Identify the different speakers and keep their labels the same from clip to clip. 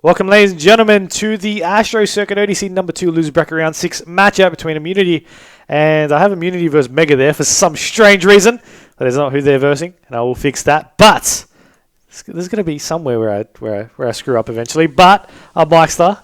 Speaker 1: Welcome, ladies and gentlemen, to the ASTRO Circuit ODC number 2 loser bracket round 6 matchup between Immunity and I have Immunity versus Mega there for some strange reason. That is not who they're versing, and I will fix that. But there's going to be somewhere where I screw up eventually. But I'm Myksta,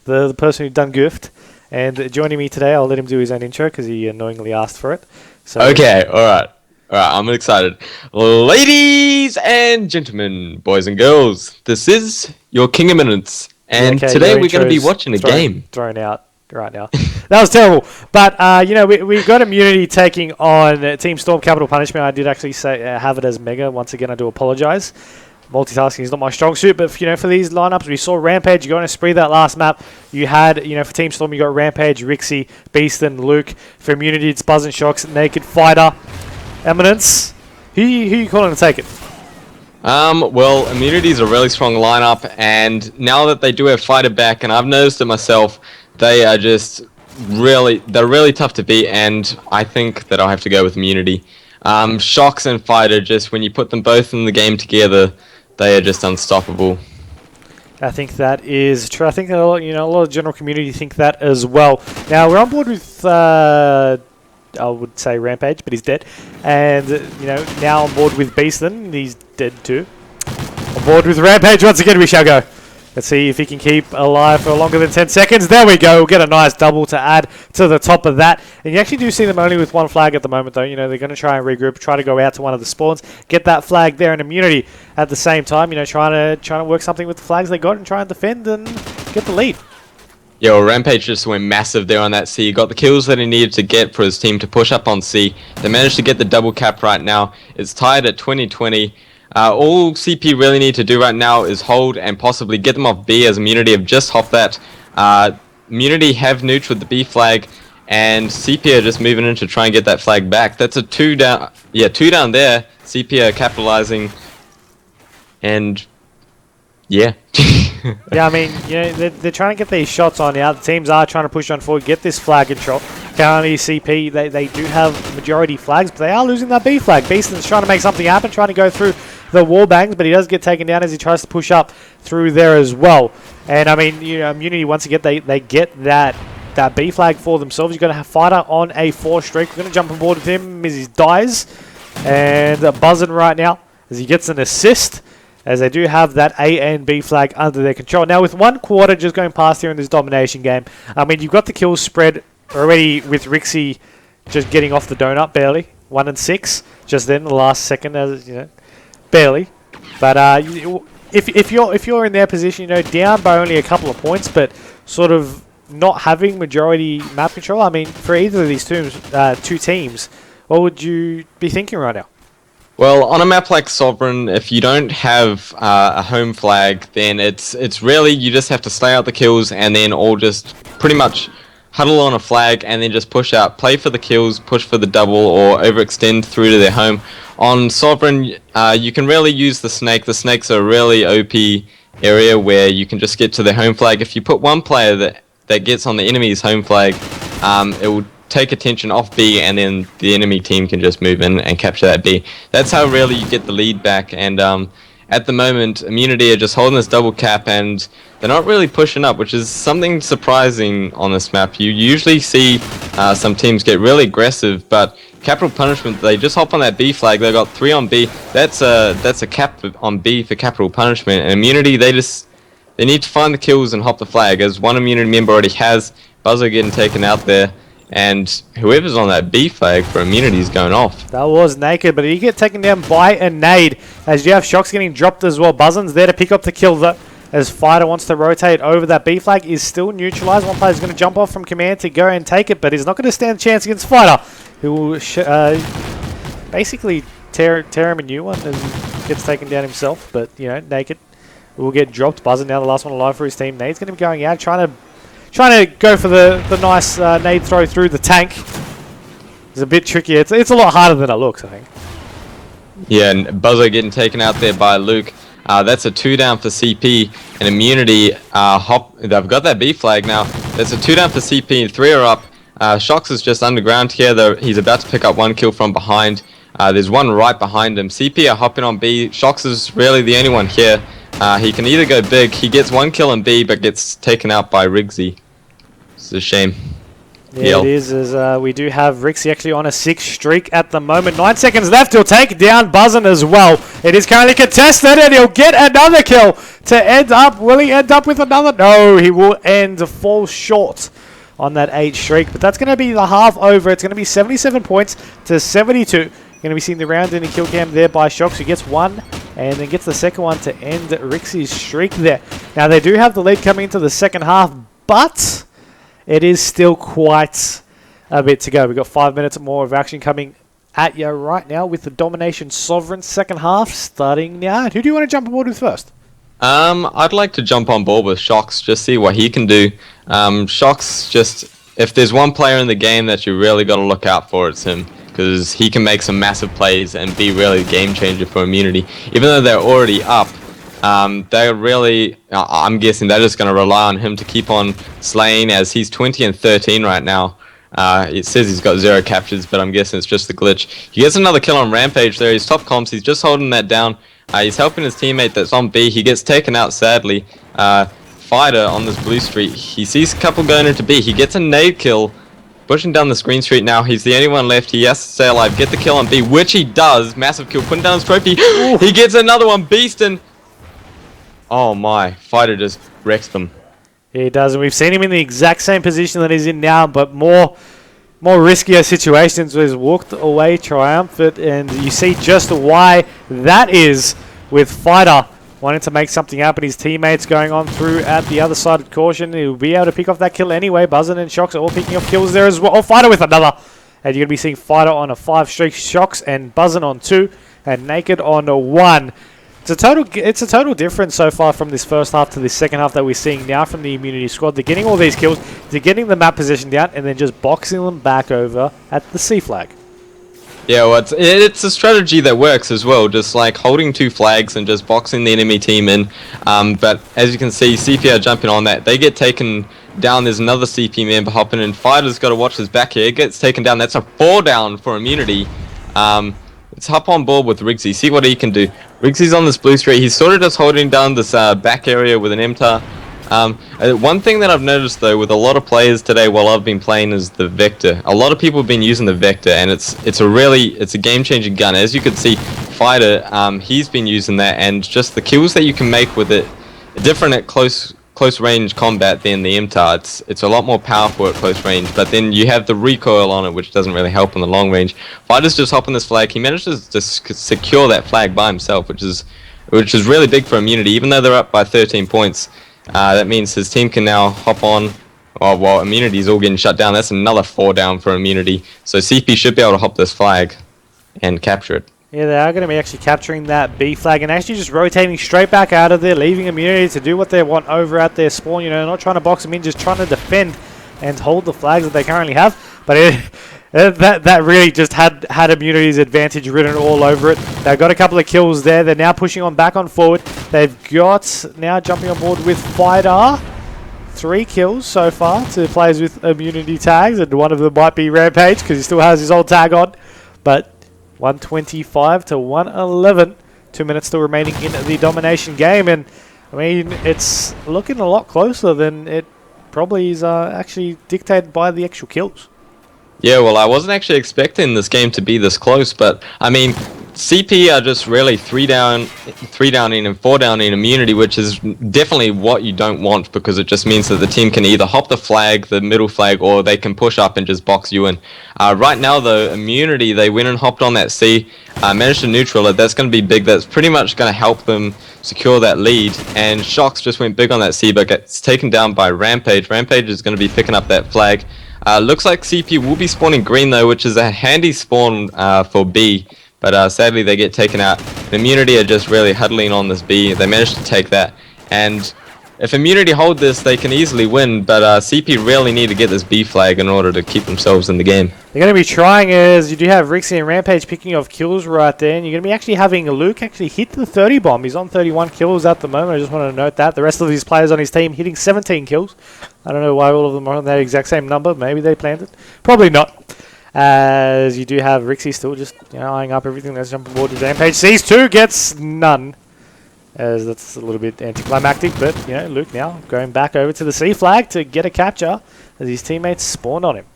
Speaker 1: the person who done goofed, and joining me today, I'll let him do his own intro because he annoyingly asked for it. So
Speaker 2: okay, all right, I'm excited. Ladies and gentlemen, boys and girls, this is your YKEminence, and today we're going to be watching a game.
Speaker 1: Thrown out right now. That was terrible. But, we got Immunity taking on Team Storm Capital Punishment. I did actually say have it as Mega. Once again, I do apologise. Multitasking is not my strong suit, but for these lineups, we saw Rampage. You got on a spree that last map. You had, for Team Storm, you got Rampage, Rixie, Beaston, Luke. For Immunity, it's Buzz and Shocks, Naked, Fighter, Eminence. Who you calling to take it?
Speaker 2: Well, Immunity is a really strong lineup, and now that they do have Fighter back, and I've noticed it myself, they are just they're really tough to beat, and I think that I'll have to go with Immunity. Shocks and Fighter, just when you put them both in the game together, they are just unstoppable.
Speaker 1: I think that is true. I think that a lot of the general community think that as well. Now we're on board with I would say Rampage, but he's dead. And now on board with Beaston, he's dead too. On board with Rampage once again, we shall go. Let's see if he can keep alive for longer than 10 seconds. There we go. We'll get a nice double to add to the top of that. And you actually do see them only with one flag at the moment, though. They're going to try and regroup, try to go out to one of the spawns, get that flag there in Immunity at the same time. Trying to work something with the flags they got and try and defend and get the lead.
Speaker 2: Yeah, well, Rampage just went massive there on that C. He got the kills that he needed to get for his team to push up on C. They managed to get the double cap right now. It's tied at 20-20. All CP really need to do right now is hold and possibly get them off B, as Immunity have just hopped that. Immunity have nuked with the B flag, and CP are just moving in to try and get that flag back. That's a 2 down. Yeah, 2 down there. CP are capitalizing, and yeah.
Speaker 1: Yeah, I mean, they're trying to get these shots on now. The teams are trying to push on forward, get this flag control. Currently, CP, they do have majority flags, but they are losing that B flag. Beaston's trying to make something happen, trying to go through the wall bangs, but he does get taken down as he tries to push up through there as well. And, I mean, Immunity, once again, they get that B flag for themselves. You're going to have Fighter on a 4 streak. We're going to jump on board with him as he dies. And buzzing right now as he gets an assist, as they do have that A and B flag under their control. Now, with 1 quarter just going past here in this domination game, I mean, you've got the kills spread already with Rixie just getting off the donut, barely. 1 and 6, just then, the last second, as barely. But if you're in their position, down by only a couple of points, but sort of not having majority map control, I mean, for either of these two teams, what would you be thinking right now?
Speaker 2: Well, on a map like Sovereign, if you don't have a home flag, then it's really, you just have to slay out the kills and then all just pretty much huddle on a flag and then just push out, play for the kills, push for the double, or overextend through to their home. On Sovereign, you can really use the snake. The snakes are a really OP area where you can just get to their home flag. If you put one player that gets on the enemy's home flag, it will take attention off B, and then the enemy team can just move in and capture that B. That's how really you get the lead back, and at the moment, Immunity are just holding this double cap, and they're not really pushing up, which is something surprising on this map. You usually see some teams get really aggressive, but Capital Punishment, they just hop on that B flag. They got 3 on B. That's a cap on B for Capital Punishment, and Immunity, they need to find the kills and hop the flag, as one Immunity member already has. Buzzer getting taken out there. And whoever's on that B flag for Immunity is going off.
Speaker 1: That was Naked, but he get taken down by a nade as you have Shocks getting dropped as well. Buzzin's there to pick up the kill though, as Fighter wants to rotate over. That B flag is still neutralized. One player's going to jump off from command to go and take it, but he's not going to stand a chance against Fighter, who will basically tear him a new one and gets taken down himself. But Naked will get dropped. Buzzin now the last one alive for his team. Nade's going to be going out, trying to go for the nice nade throw through the tank. It's a bit tricky. It's a lot harder than it looks, I think.
Speaker 2: Yeah, and Buzzer getting taken out there by Luke. That's a 2 down for CP, and Immunity they've got that B flag now. That's a 2 down for CP, and 3 are up. Shocks is just underground here. He's about to pick up 1 kill from behind. There's one right behind him. CP are hopping on B. Shocks is really the only one here. He can either go big. He gets 1 kill on B, but gets taken out by Rigsy. It's a shame.
Speaker 1: Yeah, it is, as we do have Rixie actually on a 6 streak at the moment. 9 seconds left. He'll take down Buzzin as well. It is currently contested, and he'll get another kill to end up. Will he end up with another? No, he will fall short on that 8 streak. But that's going to be the half over. It's going to be 77 points to 72. Going to be seeing the round in the kill cam there by Shox, who gets 1 and then gets the second one to end Rixie's streak there. Now, they do have the lead coming into the second half, but it is still quite a bit to go. We've got 5 minutes more of action coming at you right now with the Domination Sovereign second half starting now. Who do you want to jump aboard with first?
Speaker 2: I'd like to jump on board with Shox, just see what he can do. Shox, just, if there's one player in the game that you really got to look out for, it's him. Because he can make some massive plays and be really a game changer for Immunity. Even though they're already up, they're really, I'm guessing they're just going to rely on him to keep on slaying, as he's 20 and 13 right now. It says he's got 0 captures, but I'm guessing it's just the glitch. He gets another kill on Rampage there. He's top comps. He's just holding that down. He's helping his teammate that's on B. He gets taken out, sadly. Fighter on this blue street. He sees a couple going into B. He gets a nade kill. Pushing down the screen street now. He's the only one left. He has to stay alive. Get the kill on B, which he does. Massive kill. Putting down his trophy. He gets another one. Beastin'. Oh my. Fighter just wrecks them.
Speaker 1: He does, and we've seen him in the exact same position that he's in now, but more riskier situations, where he's walked away triumphant, and you see just why that is, with Fighter wanting to make something happen. His teammates going on through at the other side of caution. He'll be able to pick off that kill anyway. Buzzin and Shox are all picking off kills there as well. Oh, Fighter with another. And you're going to be seeing Fighter on a 5 streak, Shox and Buzzin on 2, and Naked on a 1. It's a total difference so far from this first half to this second half that we're seeing now from the Immunity squad. They're getting all these kills, they're getting the map position down, and then just boxing them back over at the C flag.
Speaker 2: Yeah, well, it's a strategy that works as well, just like holding 2 flags and just boxing the enemy team in. But as you can see, CP are jumping on that. They get taken down. There's another CP member hopping in. Fighter's got to watch his back here. It gets taken down. That's a 4 down for Immunity. Let's hop on board with Rigsy, see what he can do. Rigsy's on this blue street. He's sort of just holding down this back area with an MTAR. One thing that I've noticed though with a lot of players today while I've been playing is the Vector. A lot of people have been using the Vector, and it's a game-changing gun. As you can see, Fighter, he's been using that, and just the kills that you can make with it are different at close range combat than the MTAR. It's a lot more powerful at close range, but then you have the recoil on it, which doesn't really help in the long range. Fighter's just hopping this flag. He manages to secure that flag by himself, which is really big for Immunity. Even though they're up by 13 points, that means his team can now hop on. Oh, well, Immunity's all getting shut down. That's another 4 down for Immunity. So CP should be able to hop this flag and capture it.
Speaker 1: Yeah, they are going to be actually capturing that B flag and actually just rotating straight back out of there, leaving Immunity to do what they want over at their spawn. You know, not trying to box them in, just trying to defend and hold the flags that they currently have. But that really just had Immunity's advantage written all over it. They've got a couple of kills there. They're now pushing on back on forward. They've got now jumping on board with Fighter. 3 kills so far to players with Immunity tags, and one of them might be Rampage because he still has his old tag on. But 125 to 111. 2 minutes still remaining in the domination game, and I mean it's looking a lot closer than it probably is actually dictated by the actual kills.
Speaker 2: Yeah, well, I wasn't actually expecting this game to be this close, but I mean, CP are just really 3 downing and 4 downing Immunity, which is definitely what you don't want, because it just means that the team can either hop the flag, the middle flag, or they can push up and just box you in. Right now, though, Immunity, they went and hopped on that C, managed to neutral it. That's going to be big. That's pretty much going to help them secure that lead. And Shox just went big on that C, but gets taken down by Rampage. Rampage is going to be picking up that flag. Looks like CP will be spawning green, though, which is a handy spawn for B. But sadly, they get taken out. Immunity are just really huddling on this B. They managed to take that. And if Immunity hold this, they can easily win. But CP really need to get this B flag in order to keep themselves in the game.
Speaker 1: They're going to be trying, as you do have Rixie and Rampage picking off kills right there. And you're going to be actually having Luke actually hit the 30 bomb. He's on 31 kills at the moment. I just want to note that. The rest of these players on his team hitting 17 kills. I don't know why all of them are on that exact same number. Maybe they planned it. Probably not. As you do have Rixie still just eyeing up everything that's jumping forward to Rampage. Sees 2, gets none. as that's a little bit anticlimactic, but you know, Luke now going back over to the C flag to get a capture as his teammates spawned on him.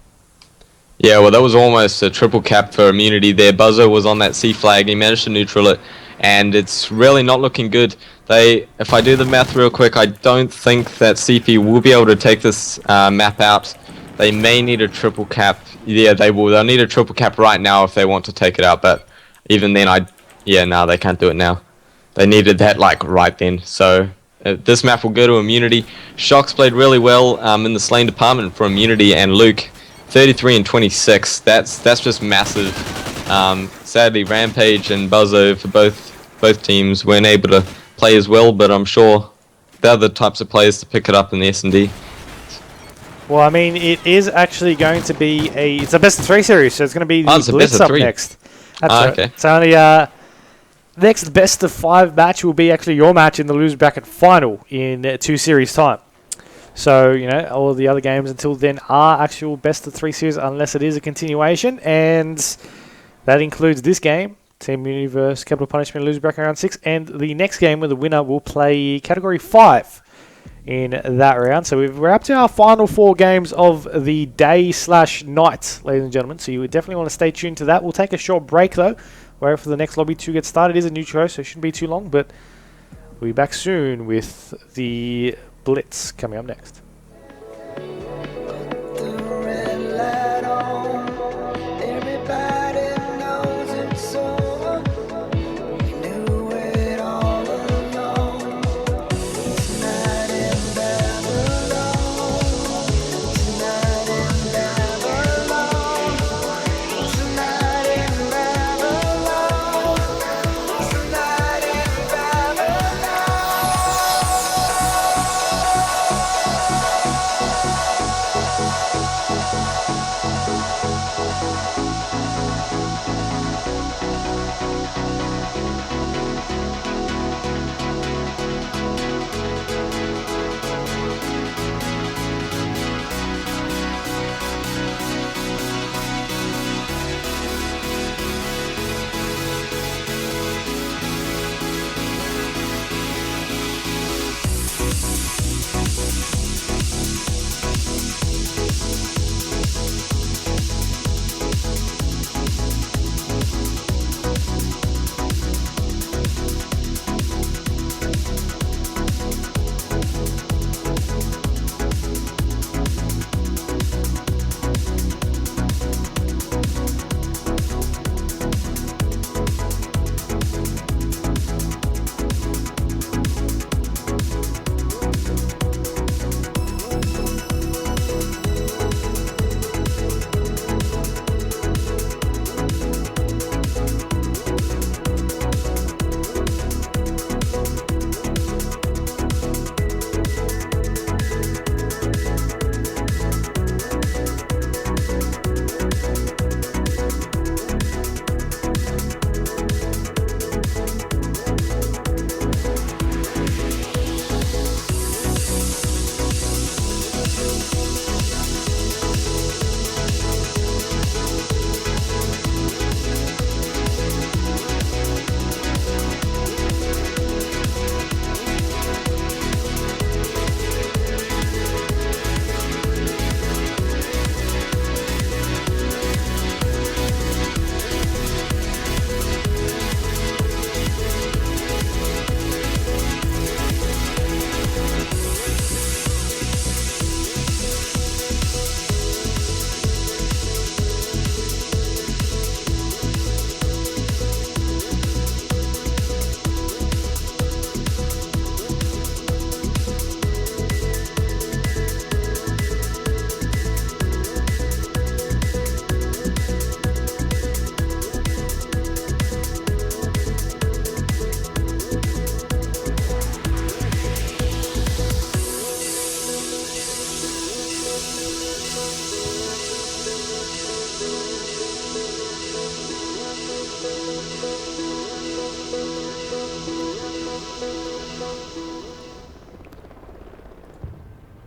Speaker 2: Yeah, well, that was almost a triple cap for Immunity there. Buzzo was on that C flag, he managed to neutral it, and it's really not looking good. If I do the math real quick, I don't think that CP will be able to take this map out. They may need a triple cap. Yeah, they will. They'll need a triple cap right now if they want to take it out, but even then, no, they can't do it now. They needed that, like, right then. So, this map will go to Immunity. Shox played really well in the Slain department for Immunity, and Luke, 33 and 26. That's just massive. Sadly, Rampage and Buzzo for both teams weren't able to play as well, but I'm sure they're the types of players to pick it up in the S&D.
Speaker 1: Well, I mean, it is actually going to be it's a best of 3 series, so it's going to be the Blitz up next. That's right.
Speaker 2: Okay.
Speaker 1: So only next best of 5 match will be actually your match in the loser bracket final in 2 series time. So, you know, all of the other games until then are actual best of 3 series unless it is a continuation, and that includes this game, Team Immunity vs Capital Punishment loser bracket round 6, and the next game where the winner will play category 5 in that round. So we're up to our final 4 games of the day/night, ladies and gentlemen. So you would definitely want to stay tuned to that. We'll take a short break though, wait for the next lobby to get started. It is a new show, so it shouldn't be too long, but we'll be back soon with the Blitz coming up next.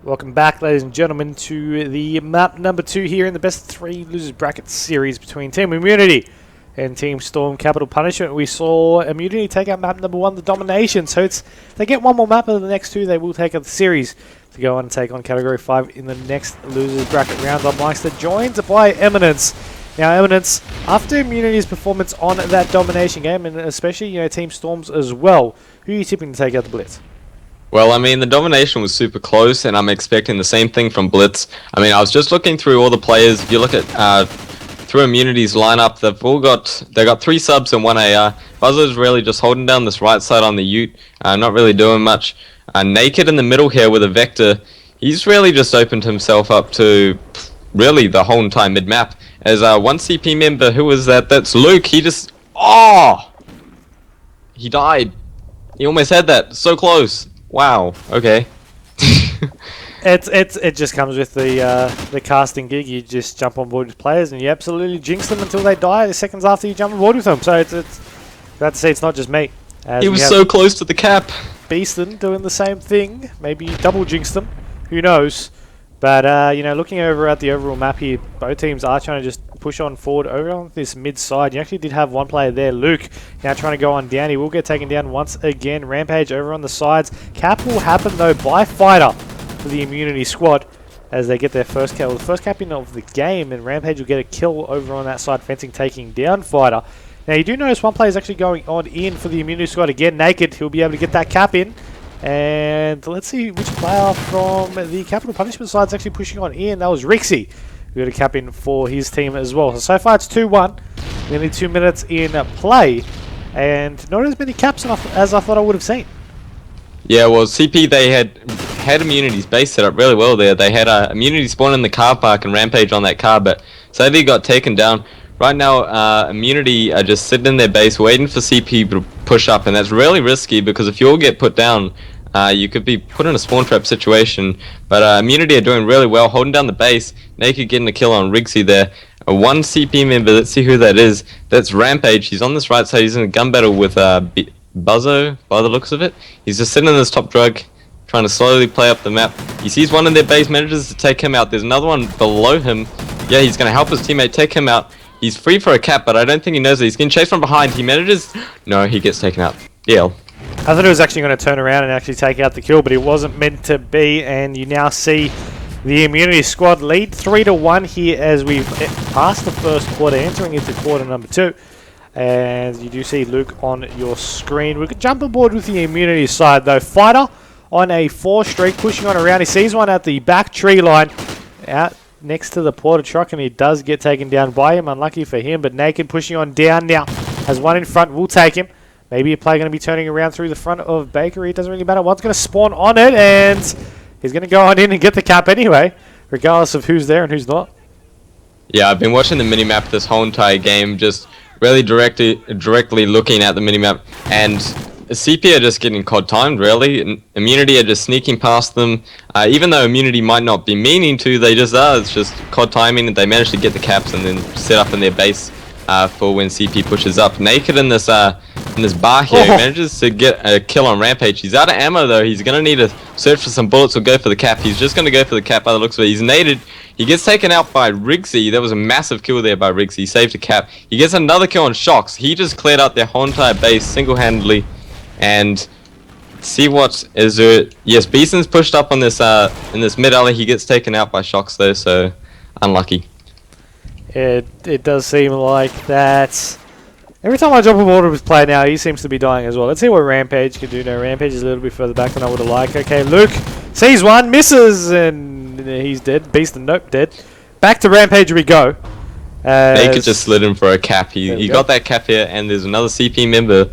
Speaker 1: Welcome back, ladies and gentlemen, to the map number 2 here in the best 3 losers bracket series between Team Immunity And Team Storm Capital Punishment, we saw Immunity take out map number 1, the Domination. So it's they get one more map of the next 2, they will take out the series to go on and take on Category 5 in the next losers bracket round. Myksta joined by YKEminence. Now Eminence, after Immunity's performance on that Domination game, and especially Team Storms as well, who are you tipping to take out the Blitz?
Speaker 2: Well, I mean, the Domination was super close, and I'm expecting the same thing from Blitz. I mean, I was just looking through all the players. If you look at through Immunity's lineup, they got 3 subs and 1 AR. Buzzer's really just holding down this right side on the Ute, not really doing much. Naked in the middle here with a Vector, he's really just opened himself up to really the whole entire mid-map. As one CP member, who was that? That's Luke. He just... Oh! He died. He almost had that. So close. Wow. Okay.
Speaker 1: It just comes with the casting gig. You just jump on board with players and you absolutely jinx them until they die the seconds after you jump on board with them. So it's glad to say it's not just me.
Speaker 2: He was so close to the cap.
Speaker 1: Beaston doing the same thing. Maybe double jinx them. Who knows? But looking over at the overall map here, both teams are trying to just push on forward over on this mid side. You actually did have one player there, Luke, now trying to go on down. He will get taken down once again. Rampage over on the sides. Cap will happen though by Fighter for the Immunity squad as they get their first kill. The first cap in of the game, and Rampage will get a kill over on that side fencing, taking down Fighter. Now you do notice one player is actually going on in for the Immunity squad again. Naked, he'll be able to get that cap in. And let's see which player from the Capital Punishment side is actually pushing on in. That was Rixie, who got a cap in for his team as well. So far it's 2-1, nearly 2 minutes in play, and not as many caps as I thought I would have seen.
Speaker 2: Yeah, well, CP, they had Immunity's base set up really well there. They had Immunity spawn in the car park and Rampage on that car, but sadly got taken down. Right now, Immunity are just sitting in their base waiting for CP to push up, and that's really risky because if you all get put down, you could be put in a spawn trap situation. But Immunity are doing really well, holding down the base. Naked getting a kill on Rixie there. One CP member, let's see who that is. That's Rampage. He's on this right side. He's in a gun battle with Buzzo, by the looks of it. He's just sitting in this top drug, trying to slowly play up the map. He sees one in their base, manages to take him out. There's another one below him. Yeah, he's going to help his teammate take him out. He's free for a cap, but I don't think he knows that. He's getting chased from behind. He manages... No, he gets taken out. Yeah.
Speaker 1: I thought he was actually going to turn around and actually take out the kill, but it wasn't meant to be, and you now see the Immunity squad lead 3-1 here as we've passed the first quarter, entering into quarter number 2. And you do see Luke on your screen. We could jump aboard with the Immunity side though. Fighter on a 4 streak, pushing on around. He sees one at the back tree line out next to the porter truck, and he does get taken down by him. Unlucky for him, but Naked pushing on down now. Has one in front, will take him. Maybe a player going to be turning around through the front of Bakery. It doesn't really matter. One's going to spawn on it, and he's going to go on in and get the cap anyway, regardless of who's there and who's not.
Speaker 2: Yeah, I've been watching the minimap this whole entire game, just really directly looking at the minimap, and CP are just getting COD timed, really. And Immunity are just sneaking past them. Even though Immunity might not be meaning to, they just are. It's just COD timing, and they manage to get the caps and then set up in their base for when CP pushes up. Naked in this bar here, he manages to get a kill on Rampage. He's out of ammo though. He's going to need to search for some bullets or go for the cap. He's just going to go for the cap by the looks of it. He's naded. He gets taken out by Rixie. There was a massive kill there by Rixie. He saved a cap. He gets another kill on Shocks. He just cleared out their whole entire base single-handedly. And see what is it. Yes, Beason's pushed up on this in this mid alley. He gets taken out by Shocks though, so unlucky.
Speaker 1: It does seem like that. Every time I jump on board with his play now, he seems to be dying as well. Let's see what Rampage can do now. Rampage is a little bit further back than I would have liked. Okay, Luke sees one, misses, and he's dead. Beaston, nope, dead. Back to Rampage we go.
Speaker 2: Naked just slid in for a cap. He got that cap here, and there's another CP member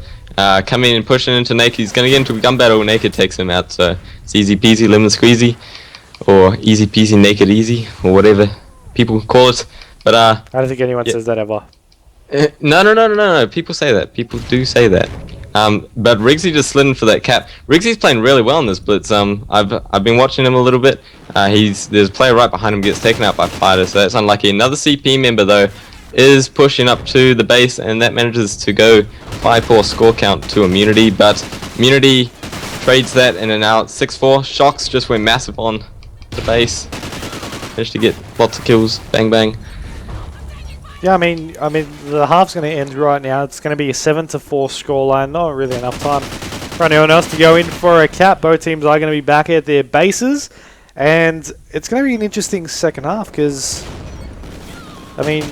Speaker 2: coming and pushing into Naked. He's going to get into a gun battle. Naked takes him out, so it's easy peasy, lemon squeezy, or easy peasy, naked easy, or whatever people call it. But
Speaker 1: I don't think anyone says that ever.
Speaker 2: No. People say that. People do say that. But Riggsy just slid in for that cap. Riggsy's playing really well in this blitz. I've been watching him a little bit. There's a player right behind him gets taken out by Fighter, so that's unlucky. Another CP member though is pushing up to the base, and that manages to go 5-4 score count to Immunity. But Immunity trades that in and out. 6-4. Shocks just went massive on the base. Managed to get lots of kills. Bang bang.
Speaker 1: Yeah, I mean, the half's going to end right now. It's going to be a 7-4 scoreline. Not really enough time for anyone else to go in for a cap. Both teams are going to be back at their bases, and it's going to be an interesting second half because, I mean,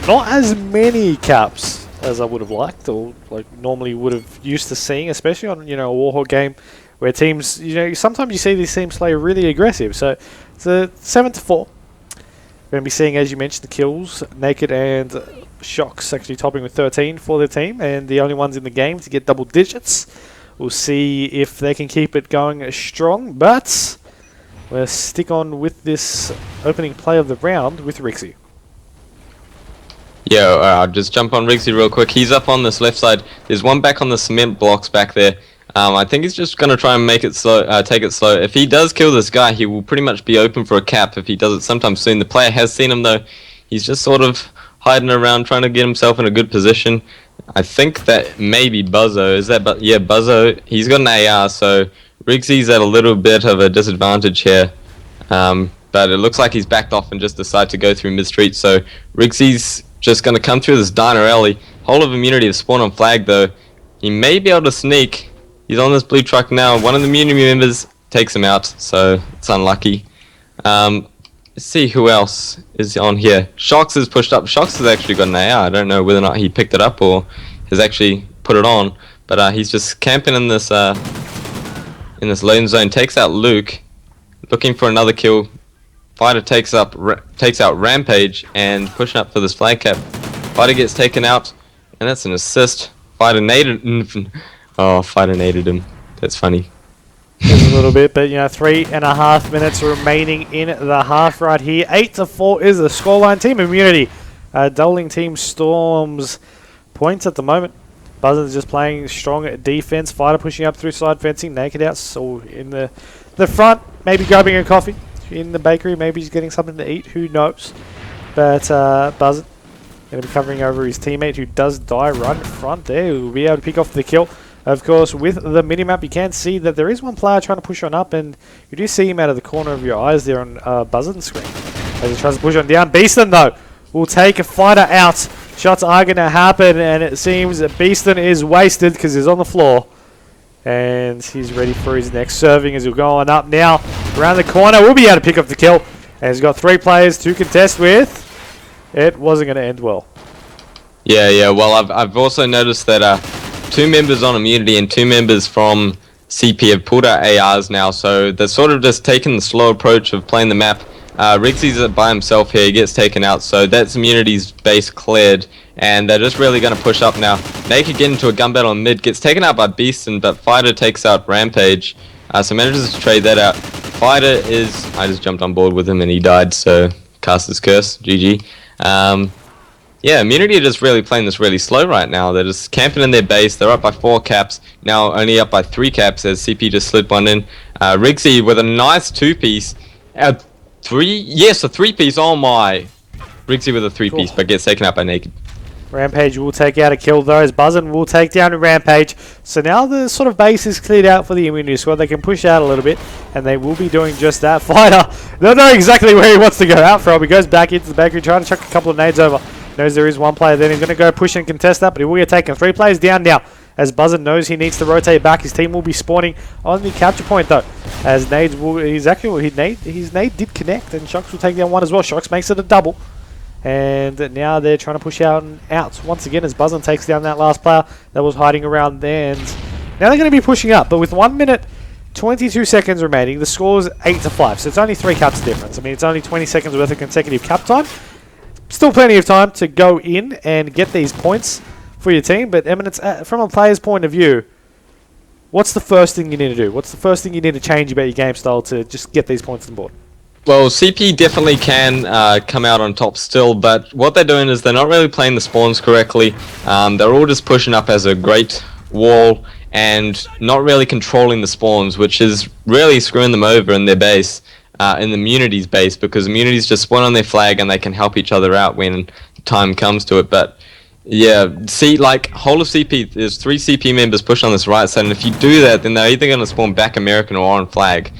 Speaker 1: not as many caps as I would have liked or like normally would have used to seeing, especially on a Warhawk game where teams sometimes you see these teams play really aggressive. So it's a 7-4. We're going to be seeing, as you mentioned, the kills, Naked and Shocks actually topping with 13 for their team, and the only ones in the game to get double digits. We'll see if they can keep it going strong, but we'll stick on with this opening play of the round with Rixie.
Speaker 2: Yeah, I'll just jump on Rixie real quick. He's up on this left side. There's one back on the cement blocks back there. I think he's just going to try and make it slow, take it slow. If he does kill this guy, he will pretty much be open for a cap if he does it sometime soon. The player has seen him though. He's just sort of hiding around, trying to get himself in a good position. I think that maybe Buzzo, is that, but yeah, Buzzo, he's got an AR, so Rixie's at a little bit of a disadvantage here. But it looks like he's backed off and just decided to go through mid-street, so Rixie's just going to come through this diner alley. Whole of immunity to spawn on flag though. He may be able to sneak. He's on this blue truck now. One of the immunity members takes him out, so it's unlucky. Let's see who else is on here. Shocks is pushed up. Shocks has actually got an AR. I don't know whether or not he picked it up or has actually put it on, but he's just camping in this lone zone. Takes out Luke, looking for another kill. Fighter takes out Rampage and pushing up for this flag cap. Fighter gets taken out, and that's an assist. Fighter naded. Oh, Fighter naded him. That's funny.
Speaker 1: Just a little bit, but 3.5 minutes remaining in the half right here. 8-4 is the scoreline. Team Immunity doubling Team Storm's points at the moment. Buzzard's just playing strong defense. Fighter pushing up through side fencing. Naked out, so in the front, maybe grabbing a coffee in the bakery. Maybe he's getting something to eat. Who knows? But Buzzard going to be covering over his teammate who does die right in front there. Who will be able to pick off the kill. Of course, with the minimap, you can see that there is one player trying to push on up, and you do see him out of the corner of your eyes there on Buzzard's screen. As he tries to push on down. Beaston, though, will take a Fighter out. Shots are going to happen, and it seems that Beaston is wasted because he's on the floor. And he's ready for his next serving as he'll go on up now. Around the corner, we'll be able to pick up the kill. And he's got 3 players to contest with. It wasn't going to end well.
Speaker 2: Yeah. Well, I've also noticed that 2 members on immunity and 2 members from CP have pulled out ARs now, so they're sort of just taking the slow approach of playing the map. Rixie's by himself here, he gets taken out, so that's immunity's base cleared, and they're just really going to push up now. Naked get into a gun battle in mid, gets taken out by Beaston, but Fighter takes out Rampage, so manages to trade that out. Fighter is, I just jumped on board with him and he died, so Caster's curse, GG. Yeah, Immunity are just really playing this really slow right now. They're just camping in their base. They're up by 4 caps. Now only up by 3 caps as CP just slid one in. Rixie with a nice 2-piece. A 3-piece. Oh my. Rixie with a 3-piece, but gets taken out by Naked.
Speaker 1: Rampage will take out a kill though, as Buzzin will take down a Rampage. So now the sort of base is cleared out for the Immunity squad. They can push out a little bit, and they will be doing just that. Fighter, they don't know exactly where he wants to go out from. He goes back into the bakery, trying to chuck a couple of nades over. Knows there is one player, then he's going to go push and contest that, but he will get taken. 3 players down now, as Buzzard knows he needs to rotate back. His team will be spawning on the capture point though, as nades will, his nade did connect, and Shocks will take down one as well. Shocks makes it a double, and now they're trying to push out and out once again as Buzzard takes down that last player that was hiding around there, and now they're going to be pushing up, but with 1 minute 22 seconds remaining, the score is 8-5, so it's only 3 caps difference. I mean, it's only 20 seconds worth of consecutive cap time. Still plenty of time to go in and get these points for your team, but Eminence, from a player's point of view, what's the first thing you need to do? What's the first thing you need to change about your game style to just get these points on board?
Speaker 2: Well, CP definitely can come out on top still, but what they're doing is they're not really playing the spawns correctly. They're all just pushing up as a great wall and not really controlling the spawns, which is really screwing them over in their base. In the Immunity's base, because Immunity's just spawn on their flag and they can help each other out when time comes to it. But yeah, see, like, whole of CP, there's 3 CP members push on this right side, and if you do that, then they're either going to spawn back American or on flag,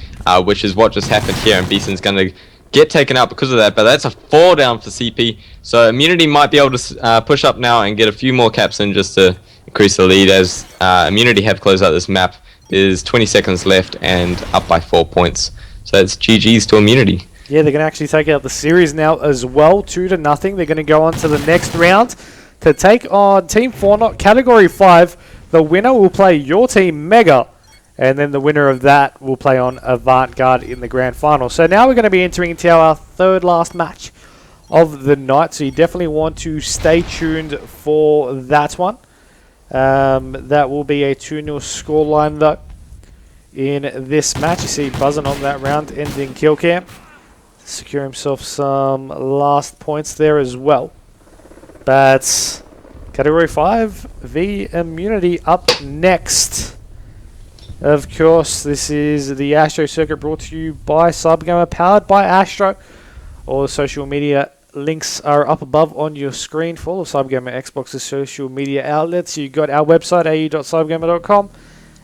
Speaker 2: which is what just happened here, and Beason's going to get taken out because of that, but that's a 4 down for CP. So Immunity might be able to push up now and get a few more caps in just to increase the lead, as Immunity have closed out this map. There's 20 seconds left and up by 4 points. So it's GG's to Immunity.
Speaker 1: Yeah, they're going to actually take out the series now as well, 2-0. They're going to go on to the next round to take on Team Fortnite Category 5. The winner will play your team Mega, and then the winner of that will play on Avant-Garde in the grand final. So now we're going to be entering into our third last match of the night, so you definitely want to stay tuned for that one. That will be a 2-0 scoreline though in this match. You see buzzing on that round ending kill cam. Secure himself some last points there as well. But Category 5 v Immunity up next. Of course, this is the Astro Circuit brought to you by CyberGamer, powered by Astro. All the social media links are up above on your screen for all of CyberGamer Xbox's social media outlets. You've got our website, au.cybergamer.com,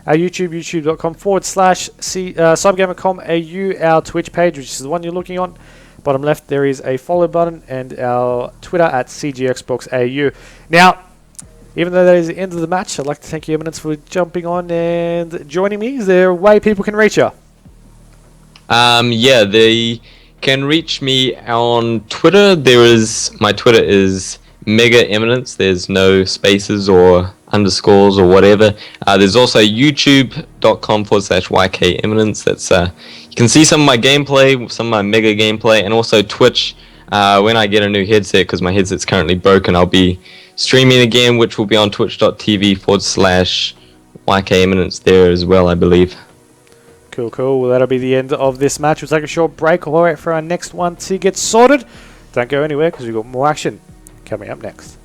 Speaker 1: our YouTube, youtube.com/cybergamer.com.au, our Twitch page, which is the one you're looking on. Bottom left, there is a follow button, and our Twitter at CGXboxAU. Now, even though that is the end of the match, I'd like to thank YKEminence for jumping on and joining me. Is there a way people can reach you?
Speaker 2: Yeah, they can reach me on Twitter. My Twitter is YKEminence. There's no spaces or underscores or whatever. There's also youtube.com/YKEminence. That's you can see some of my gameplay, some of my Mega gameplay, and also Twitch. When I get a new headset, because my headset's currently broken, I'll be streaming again, which will be on twitch.tv/YKEminence there as well, I believe.
Speaker 1: Cool, cool. Well, that'll be the end of this match. We'll take a short break. We'll wait for our next one to get sorted. Don't go anywhere, because we've got more action coming up next.